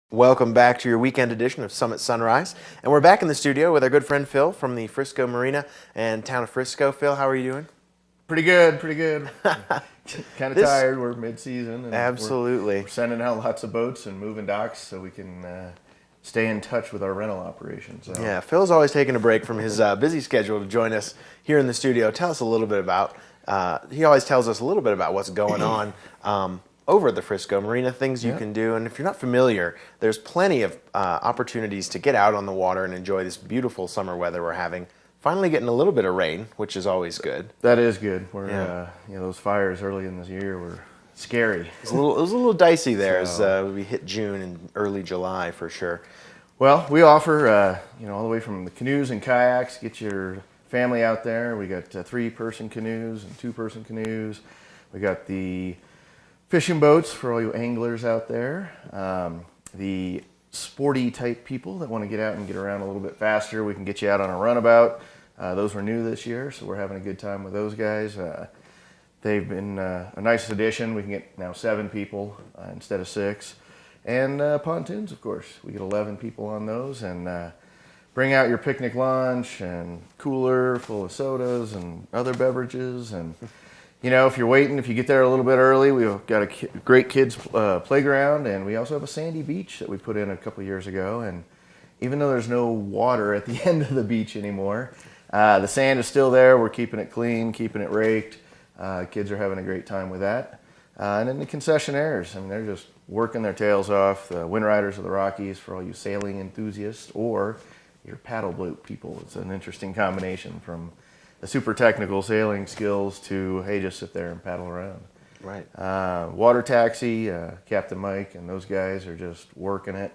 Welcome back to your weekend edition of Summit Sunrise. And we're back in the studio with our good friend Phil from the Frisco Marina and town of Frisco. Phil, how are you doing? Pretty good, pretty good. Kind of tired. We're mid-season. And absolutely. We're sending out lots of boats and moving docks so we can stay in touch with our rental operations. So. Yeah, Phil's always taking a break from his busy schedule to join us here in the studio. Tell us a little bit about, he always tells us a little bit about what's going on over at the Frisco Marina, things you can do. And if you're not familiar, there's plenty of opportunities to get out on the water and enjoy this beautiful summer weather we're having. Finally getting a little bit of rain, which is always good. That is good. We're, those fires early in this year were scary. It was a little dicey there as we hit June and early July for sure. Well, we offer, all the way from the canoes and kayaks, get your family out there. We got 3-person canoes and 2-person canoes. We got the fishing boats for all you anglers out there. The sporty type people that want to get out and get around a little bit faster, we can get you out on a runabout. Those were new this year, so we're having a good time with those guys. They've been a nice addition. We can get now 7 people instead of 6. And pontoons, of course. We get 11 people on those, and bring out your picnic lunch and cooler full of sodas and other beverages. And if you're waiting, if you get there a little bit early, we've got a great kids playground, and we also have a sandy beach that we put in a couple years ago. And even though there's no water at the end of the beach anymore, the sand is still there. We're keeping it clean, keeping it raked. Kids are having a great time with that. And then the concessionaires, they're just working their tails off. The Wind Riders of the Rockies for all you sailing enthusiasts or your paddle boat people. It's an interesting combination from the super technical sailing skills to, hey, just sit there and paddle around. Right. Water taxi, Captain Mike and those guys are just working it.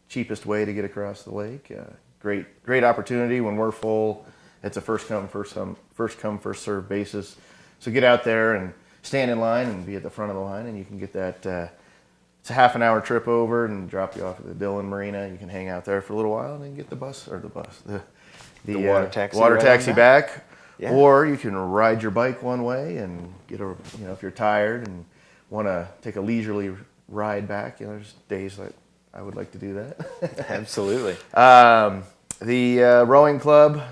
Cheapest way to get across the lake. Great opportunity when we're full. It's a first come, first serve basis. So get out there and stand in line and be at the front of the line, and you can get that. It's a half an hour trip over and drop you off at the Dillon Marina. You can hang out there for a little while and then get the water taxi back. Yeah. Or you can ride your bike one way and get if you're tired and want to take a leisurely ride back. There's days that I would like to do that. Absolutely. The rowing club,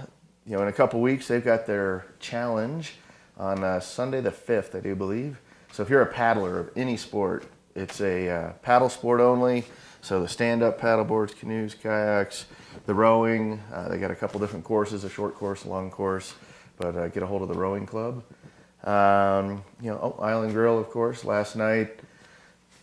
in a couple weeks, they've got their challenge on Sunday the 5th, I do believe. So if you're a paddler of any sport, it's a paddle sport only. So the stand-up paddle boards, canoes, kayaks, the rowing. They got a couple different courses, a short course, a long course. But get a hold of the rowing club. Island Grill, of course, last night.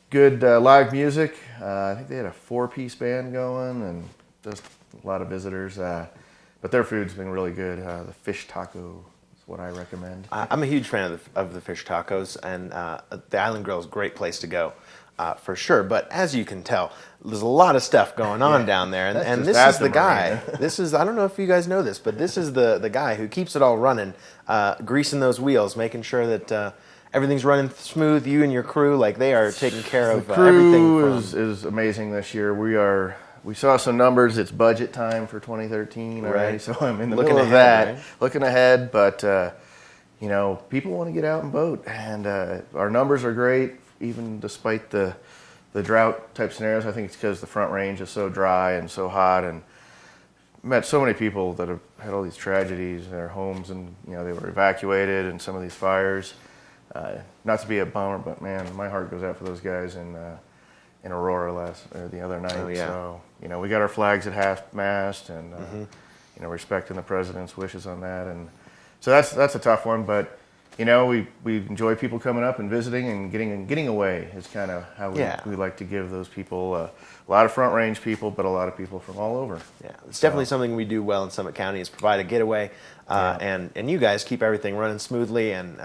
Good live music. I think they had a 4-piece band going and just a lot of visitors. But their food's been really good. The fish taco is what I recommend. I'm a huge fan of the fish tacos, and the Island Grill is a great place to go. For sure, but as you can tell, there's a lot of stuff going on down there, and this is the guy. I don't know if you guys know this, but this is the guy who keeps it all running, greasing those wheels, making sure that everything's running smooth. You and your crew, they are taking care of everything. The crew is amazing this year. We saw some numbers. It's budget time for 2013 already, right. So I'm in the middle of that, right? Looking ahead. But people want to get out and boat, and our numbers are great. Even despite the drought type scenarios, I think it's because the Front Range is so dry and so hot, and met so many people that have had all these tragedies in their homes, and they were evacuated in some of these fires. Not to be a bummer, but man, my heart goes out for those guys in Aurora the other night. Oh, yeah. So we got our flags at half mast, and respecting the president's wishes on that, and so that's a tough one, but. We enjoy people coming up and visiting and getting away is kind of how we like to give those people a lot of Front Range people, but a lot of people from all over. Yeah, it's definitely something we do well in Summit County is provide a getaway, and you guys keep everything running smoothly. And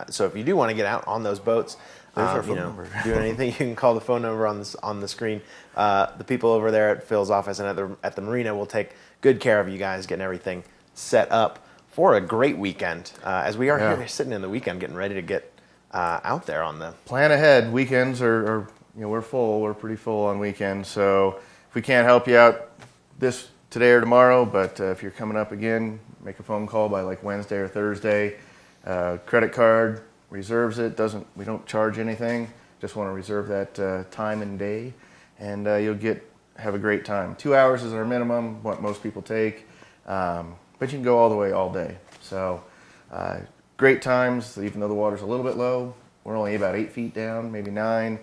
so if you do want to get out on those boats, there's our phone number. Doing anything, you can call the phone number on the screen. The people over there at Phil's office and at the marina will take good care of you guys, getting everything set up for a great weekend, as we are here sitting in the weekend getting ready to get out there on the... Plan ahead. Weekends are we're full. We're pretty full on weekends. So if we can't help you out today or tomorrow, but if you're coming up again, make a phone call by Wednesday or Thursday. Credit card reserves it. We don't charge anything. Just want to reserve that time and day. and you'll have a great time. 2 hours is our minimum, what most people take, but you can go all the way all day. So great times, even though the water's a little bit low. We're only about 8 feet down, maybe 9.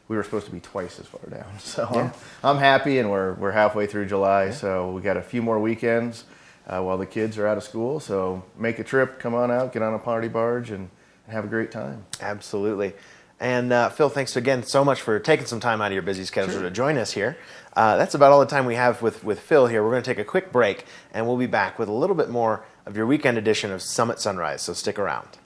We were supposed to be twice as far down. So yeah. I'm happy, and we're halfway through July, so we got a few more weekends while the kids are out of school. So make a trip, come on out, get on a party barge, and have a great time. Absolutely. And Phil, thanks again so much for taking some time out of your busy schedule to join us here. That's about all the time we have with Phil here. We're going to take a quick break, and we'll be back with a little bit more of your weekend edition of Summit Sunrise, so stick around.